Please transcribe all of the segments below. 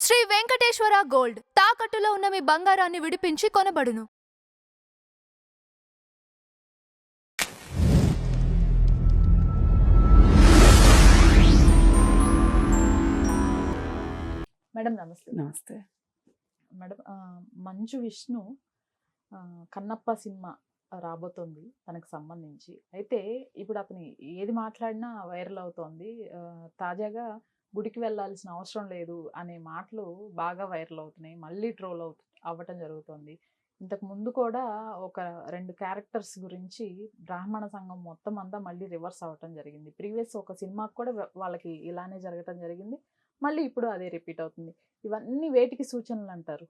Shri Venkateswara gold తాకట్టులో ఉన్న మీ బంగారాన్ని విడిపించి కొనబడును. మేడం నమస్తే. నమస్తే మేడం మంచు విష్ణు కన్నప్ప సినిమా రాబోతోంది తనకు సంబంధించి. అయితే ఇప్పుడు అతను ఏది మాట్లాడినా వైరల్ అవుతోంది. తాజాగా గుడికి వెళ్ళాల్సిన అవసరం లేదు అనే మాటలు బాగా వైరల్ అవుతున్నాయి. మళ్ళీ ట్రోల్ అవ్వటం జరుగుతోంది. ఇంతకు ముందు కూడా ఒక 2 క్యారెక్టర్స్ గురించి బ్రాహ్మణ సంఘం మొత్తం అంతా మళ్ళీ రివర్స్ అవ్వటం జరిగింది. ప్రీవియస్ ఒక సినిమాకి కూడా వాళ్ళకి ఇలానే జరగటం జరిగింది. మళ్ళీ ఇప్పుడు అదే రిపీట్ అవుతుంది. ఇవన్నీ వేటికి సూచనలు అంటారు?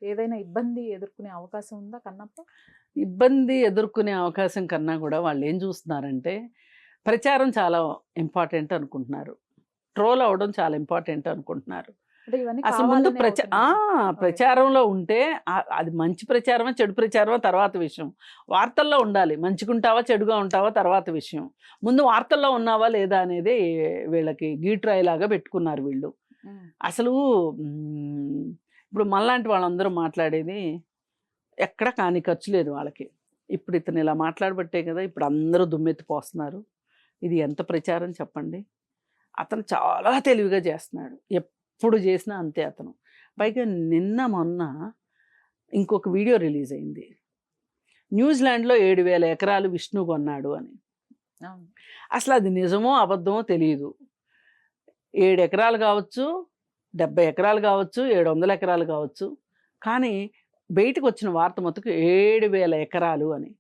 ఏదైనా ఇబ్బంది ఎదుర్కొనే అవకాశం ఉందా కన్నప్ప? ఇబ్బంది ఎదుర్కొనే అవకాశం కన్నా కూడా వాళ్ళు ఏం చూస్తున్నారంటే ప్రచారం చాలా ఇంపార్టెంట్ అనుకుంటున్నారు, ట్రోల్ అవడం చాలా ఇంపార్టెంట్ అనుకుంటున్నారు. అంటే ఇవన్నీ అసలు ముందు కావాలనే అవుతున్నాయా? ప్రచారంలో ఉంటే అది మంచి ప్రచారమా చెడు ప్రచారమా తర్వాత విషయం. వార్తల్లో ఉండాలి, మంచిగుంటావా చెడుగా ఉంటావా తర్వాత విషయం. ముందు వార్తల్లో ఉన్నావా లేదా అనేది వీళ్ళకి గీట్రాయిలాగా పెట్టుకున్నారు వీళ్ళు. అసలు ఇప్పుడు మనలాంటి వాళ్ళందరూ మాట్లాడేది ఎక్కడ కాని ఖర్చు లేదు వాళ్ళకి. ఇప్పుడు ఇతను ఇలా మాట్లాడబట్టే కదా ఇప్పుడు అందరూ దుమ్మెత్తిపోస్తున్నారు. ఇది ఎంత ప్రచారం చెప్పండి. అతను చాలా తెలివిగా చేస్తున్నాడు, ఎప్పుడు చేసినా అంతే అతను. పైగా నిన్న మొన్న ఇంకొక వీడియో రిలీజ్ అయింది, న్యూజిలాండ్లో 7,000 ఎకరాలు విష్ణు కొన్నాడు అని. అసలు అది నిజమో అబద్ధమో తెలియదు. 7 ఎకరాలు కావచ్చు, 70 ఎకరాలు కావచ్చు, 700 ఎకరాలు కావచ్చు, కానీ బయటకు వచ్చిన వార్త మొత్తం 7,000 ఎకరాలు అని.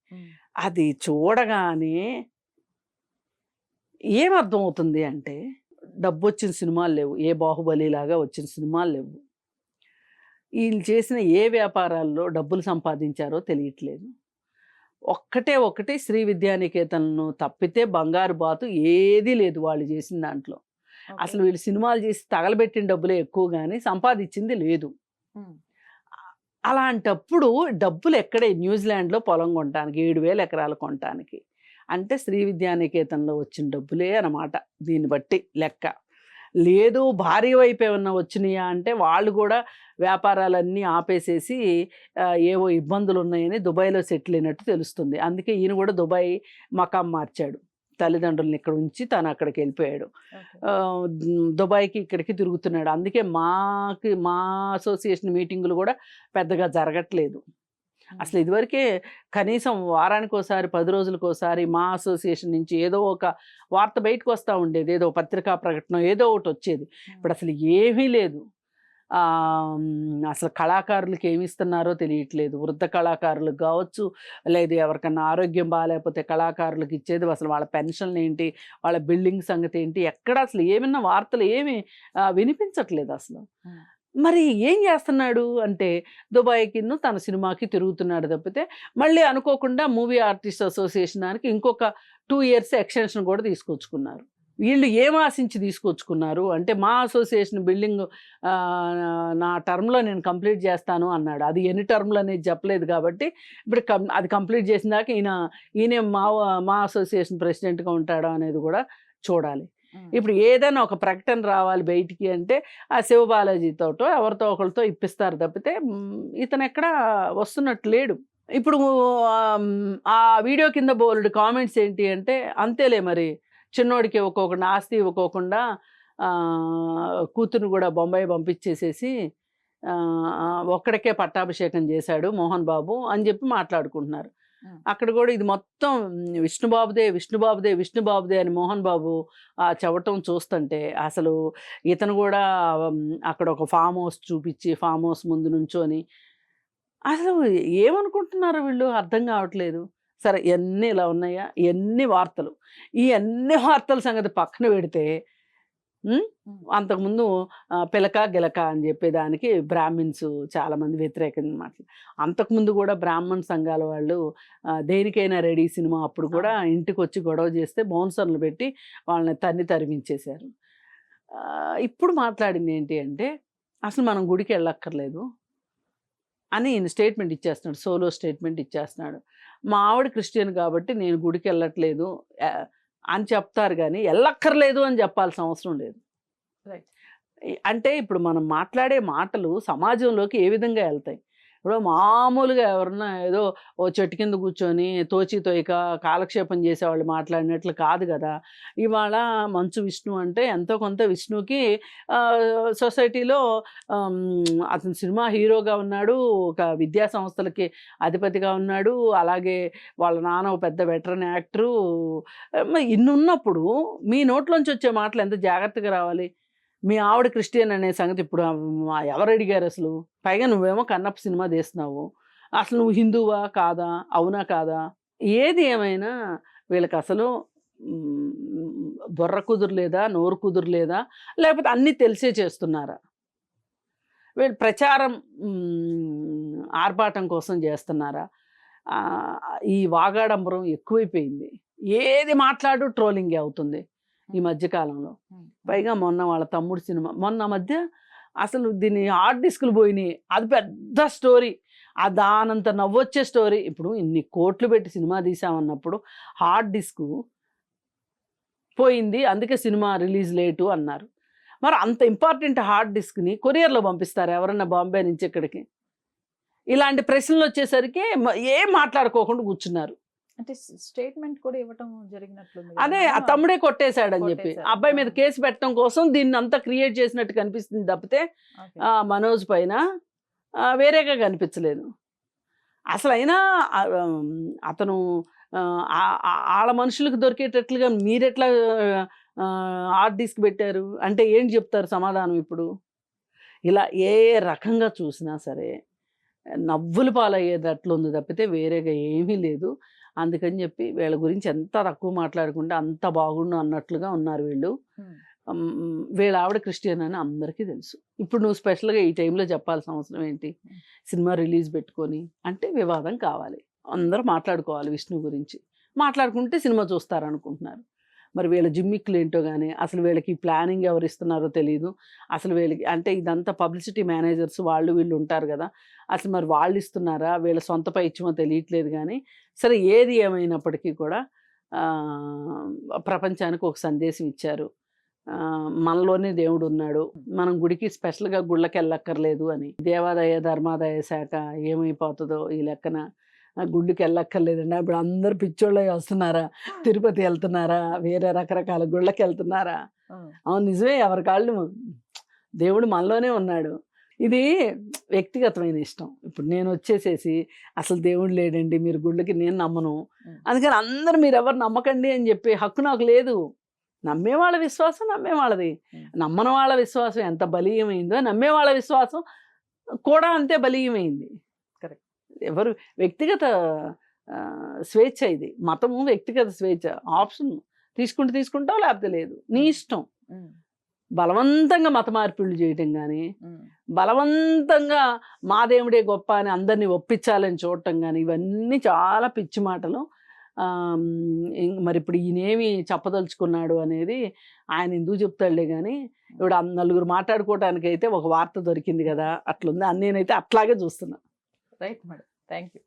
అది చూడగానే ఏమర్థం అవుతుంది అంటే డబ్బు వచ్చిన సినిమాలు లేవు, ఏ బాహుబలి లాగా వచ్చిన సినిమాలు లేవు. వీళ్ళు చేసిన ఏ వ్యాపారాల్లో డబ్బులు సంపాదించారో తెలియట్లేదు. ఒకటి శ్రీ విద్యానికేతన్ను తప్పితే బంగారు బాతు ఏదీ లేదు వాళ్ళు చేసిన దాంట్లో. అసలు వీళ్ళు సినిమాలు చేసి తగలబెట్టిన డబ్బులే ఎక్కువ కానీ సంపాదించింది లేదు. అలాంటప్పుడు డబ్బులు ఎక్కడే న్యూజిలాండ్లో పొలం కొనటానికి 7,000 ఎకరాలు కొనటానికి అంటే శ్రీ విద్యానికేతన్లో వచ్చిన డబ్బులే అన్నమాట. దీన్ని బట్టి లెక్క లేదు. భారీ వైపు ఏమన్నా వచ్చినాయా అంటే వాళ్ళు కూడా వ్యాపారాలన్నీ ఆపేసేసి ఏవో ఇబ్బందులు ఉన్నాయని దుబాయ్లో సెటిల్ అయినట్టు తెలుస్తుంది. అందుకే ఈయన కూడా దుబాయ్ మకాం మార్చాడు, తల్లిదండ్రులను ఇక్కడ ఉంచి తను అక్కడికి వెళ్ళిపోయాడు. దుబాయ్కి ఇక్కడికి తిరుగుతున్నాడు. అందుకే మా అసోసియేషన్ మీటింగులు కూడా పెద్దగా జరగట్లేదు. అసలు ఇదివరకే కనీసం వారానికి ఒకసారి 10 రోజులకు ఒకసారి మా అసోసియేషన్ నుంచి ఏదో ఒక వార్త బయటకు వస్తూ ఉండేది, ఏదో పత్రికా ప్రకటన ఏదో ఒకటి వచ్చేది. ఇప్పుడు అసలు ఏమీ లేదు. అసలు కళాకారులకు ఏమి ఇస్తున్నారో తెలియట్లేదు. వృద్ధ కళాకారులకు కావచ్చు, లేదు ఎవరికన్నా ఆరోగ్యం బాగాలేకపోతే కళాకారులకు ఇచ్చేది, అసలు వాళ్ళ పెన్షన్లు ఏంటి, వాళ్ళ బిల్డింగ్ సంగతి ఏంటి, ఎక్కడ అసలు ఏమన్నా వార్తలు ఏమి వినిపించట్లేదు అసలు. మరి ఏం చేస్తున్నాడు అంటే దుబాయ్కి తన సినిమాకి తిరుగుతున్నాడు తప్పితే మళ్ళీ అనుకోకుండా మూవీ ఆర్టిస్ట్ అసోసియేషన్ దానికి ఇంకొక 2 years ఎక్స్టెన్షన్ కూడా తీసుకొచ్చుకున్నారు. వీళ్ళు ఏం ఆశించి తీసుకొచ్చుకున్నారు అంటే మా అసోసియేషన్ బిల్డింగ్ నా టర్మ్లో నేను కంప్లీట్ చేస్తాను అన్నాడు. అది ఎన్ని టర్మ్లు అనేది చెప్పలేదు కాబట్టి ఇప్పుడు అది కంప్లీట్ చేసిన దాకా ఈయనే మా అసోసియేషన్ ప్రెసిడెంట్గా ఉంటాడా అనేది కూడా చూడాలి. ఇప్పుడు ఏదైనా ఒక ప్రకటన రావాలి బయటికి అంటే ఆ శివబాలాజీతోటో ఎవరితో ఒకరితో ఇప్పిస్తారు తప్పితే ఇతను ఎక్కడ వస్తున్నట్టు లేడు. ఇప్పుడు ఆ వీడియో కింద బోల్డ్ కామెంట్స్ ఏంటి అంటే అంతేలే మరి చిన్నోడికి ఇవ్వకోకుండా ఆస్తి ఇవ్వకోకుండా కూతురు కూడా బొంబాయి పంపించేసేసి ఒక్కడికే పట్టాభిషేకం చేశాడు మోహన్ బాబు అని చెప్పి మాట్లాడుకుంటున్నారు. అక్కడ కూడా ఇది మొత్తం విష్ణుబాబుదే అని మోహన్ బాబు చెప్పటం చూస్తుంటే అసలు ఇతను కూడా అక్కడ ఒక ఫామ్ హౌస్ చూపించి ఫామ్ హౌస్ ముందు నుంచొని అసలు ఏమనుకుంటున్నారు వీళ్ళు అర్థం కావట్లేదు. సరే ఇవన్నీ ఇలా ఉన్నాయా, ఇవన్నీ వార్తలు, ఈ అన్ని వార్తల సంగతి పక్కన పెడితే అంతకుముందు పిలక గిలక అని చెప్పేదానికి బ్రాహ్మిన్స్ చాలామంది వ్యతిరేకంగా మాట్లాడు. అంతకుముందు కూడా బ్రాహ్మణ్ సంఘాల వాళ్ళు దేనికైనా రెడీ సినిమా అప్పుడు కూడా ఇంటికి వచ్చి గొడవ చేస్తే బౌన్సర్లు పెట్టి వాళ్ళని తరిమించేశారు. ఇప్పుడు మాట్లాడింది ఏంటి అంటే అసలు మనం గుడికి వెళ్ళక్కర్లేదు అని ఈయన స్టేట్మెంట్ ఇచ్చేస్తున్నాడు, సోలో స్టేట్మెంట్ ఇచ్చేస్తున్నాడు. మా ఆవిడ క్రిస్టియన్ కాబట్టి నేను గుడికి వెళ్ళట్లేదు అని చెప్తారు కానీ వెళ్ళక్కర్లేదు అని చెప్పాల్సిన అవసరం లేదు. రైట్. అంటే ఇప్పుడు మనం మాట్లాడే మాటలు సమాజంలోకి ఏ విధంగా వెళ్తాయి? ఇప్పుడు మామూలుగా ఎవరన్నా ఏదో ఓ చెట్టు కింద కూర్చొని తోచి తోయక కాలక్షేపం చేసేవాళ్ళు మాట్లాడినట్లు కాదు కదా! ఇవాళ మంచు విష్ణు అంటే ఎంతో కొంత విష్ణుకి సొసైటీలో అతను సినిమా హీరోగా ఉన్నాడు. ఒక విద్యా సంస్థలకి అధిపతిగా ఉన్నాడు. అలాగే వాళ్ళ నాన్న ఒక పెద్ద వెటరన్ యాక్టరు. ఇన్నున్నప్పుడు మీ నోట్లోంచి వచ్చే మాటలు ఎంత జాగ్రత్తగా రావాలి? మీ ఆవిడ క్రిస్టియన్ అనే సంగతి ఇప్పుడు ఎవరు అడిగారు అసలు? పైగా నువ్వేమో కన్నప్ప సినిమా తీస్తున్నావు. అసలు నువ్వు హిందువా కాదా? అవునా కాదా? ఏది ఏమైనా వీళ్ళకసలు బుర్ర కుదురులేదా? నోరు కుదురులేదా? లేకపోతే అన్నీ తెలిసే చేస్తున్నారా? వీళ్ళు ప్రచారం ఆర్భాటం కోసం చేస్తున్నారా? ఈ వాగాడంబరం ఎక్కువైపోయింది. ఏది మాట్లాడు ట్రోలింగే అవుతుంది ఈ మధ్య కాలంలో. పైగా మొన్న వాళ్ళ తమ్ముడు సినిమా మొన్న మధ్య అసలు దీన్ని హార్డ్ డిస్కులు పోయినాయి. అది పెద్ద స్టోరీ. దానంత నవ్వొచ్చే స్టోరీ. ఇప్పుడు ఇన్ని కోట్లు పెట్టి సినిమా తీసామన్నప్పుడు హార్డ్ డిస్కు పోయింది, అందుకే సినిమా రిలీజ్ లేటు అన్నారు. మరి అంత ఇంపార్టెంట్ హార్డ్ డిస్క్ని కొరియర్లో పంపిస్తారు ఎవరన్నా బాంబే నుంచి ఇక్కడికి? ఇలాంటి ప్రశ్నలు వచ్చేసరికి ఏం మాట్లాడుకోకుండా కూర్చున్నారు. అంటే స్టేట్మెంట్ కూడా ఇవ్వటం జరిగినట్లుంది. అదే ఆ తమ్ముడే కొట్టేశాడని చెప్పి అబ్బాయి మీద కేసు పెట్టడం కోసం దీన్ని అంతా క్రియేట్ చేసినట్టు కనిపిస్తుంది తప్పితే మనోజ్ పైన వేరేగా కనిపించలేదు. అసలు అయినా అతను వాళ్ళ మనుషులకు దొరికేటట్లుగా మీరెట్లా హార్డ్ డిస్క్ పెట్టారు అంటే ఏంటి చెప్తారు సమాధానం? ఇప్పుడు ఇలా ఏ రకంగా చూసినా సరే నవ్వులు పాలయ్యేటట్లుంది తప్పితే వేరేగా ఏమీ లేదు. అందుకని చెప్పి వీళ్ళ గురించి ఎంత తక్కువ మాట్లాడుకుంటే అంత బాగుండు అన్నట్లుగా ఉన్నారు వీళ్ళు. వీళ్ళ ఆవిడ క్రిస్టియన్ అని అందరికీ తెలుసు. ఇప్పుడు నువ్వు స్పెషల్గా ఈ టైంలో చెప్పాల్సిన అవసరం ఏంటి? సినిమా రిలీజ్ పెట్టుకొని అంటే వివాదం కావాలి, అందరూ మాట్లాడుకోవాలి విష్ణు గురించి. మాట్లాడుకుంటే సినిమా చూస్తారనుకుంటున్నారు. మరి వీళ్ళ జిమ్మిక్కులు ఏంటో కానీ అసలు వీళ్ళకి ప్లానింగ్ ఎవరు ఇస్తున్నారో తెలియదు. అసలు వీళ్ళకి అంటే ఇదంతా పబ్లిసిటీ మేనేజర్స్ వాళ్ళు వీళ్ళు ఉంటారు కదా, అసలు మరి వాళ్ళు ఇస్తున్నారా వీళ్ళ సొంత పైత్యమో తెలియట్లేదు. కానీ సరే ఏది ఏమైనప్పటికీ కూడా ప్రపంచానికి ఒక సందేశం ఇచ్చారు. మనలోనే దేవుడు ఉన్నాడు, మనం గుడికి స్పెషల్గా గుళ్ళకి వెళ్ళక్కర్లేదు అని. దేవాదాయ ధర్మాదాయ శాఖ ఏమైపోతుందో ఈ లెక్కన గుళ్ళకి వెళ్ళక్కర్లేదండి. ఇప్పుడు అందరు పిచ్చోళ్ళే వస్తున్నారా? తిరుపతి వెళ్తున్నారా? వేరే రకరకాల గుళ్ళకి వెళ్తున్నారా? అవును నిజమే, ఎవరి కాళ్ళు దేవుడు మనలోనే ఉన్నాడు. ఇది వ్యక్తిగతమైన ఇష్టం. ఇప్పుడు నేను వచ్చేసేసి అసలు దేవుడు లేడండి మీరు గుళ్ళకి నేను నమ్మను, అందుకని అందరు మీరు ఎవరు నమ్మకండి అని చెప్పే హక్కు నాకు లేదు. నమ్మే వాళ్ళ విశ్వాసం నమ్మే వాళ్ళది, నమ్మని వాళ్ళ విశ్వాసం ఎంత బలీయమైందో నమ్మే వాళ్ళ విశ్వాసం కూడా అంతే బలీయమైంది. కరెక్ట్. ఎవరు వ్యక్తిగత స్వేచ్ఛ, ఇది మతము వ్యక్తిగత స్వేచ్ఛ. ఆప్షన్ తీసుకుంటావు లేకపోతే లేదు, నీ ఇష్టం. బలవంతంగా మత మార్పిళ్ళు చేయటం కానీ బలవంతంగా మా దేవుడే గొప్ప అని అందరినీ ఒప్పించాలని చూడటం కానీ ఇవన్నీ చాలా పిచ్చి మాటలు. మరి ఇప్పుడు ఈయనేమి చెప్పదలుచుకున్నాడు అనేది ఆయన ఎందుకు చెప్తాడులే. కానీ ఇప్పుడు నలుగురు మాట్లాడుకోవటానికి అయితే ఒక వార్త దొరికింది కదా, అట్లుంది. నేనైతే అట్లాగే చూస్తున్నా. Right madam, thank you.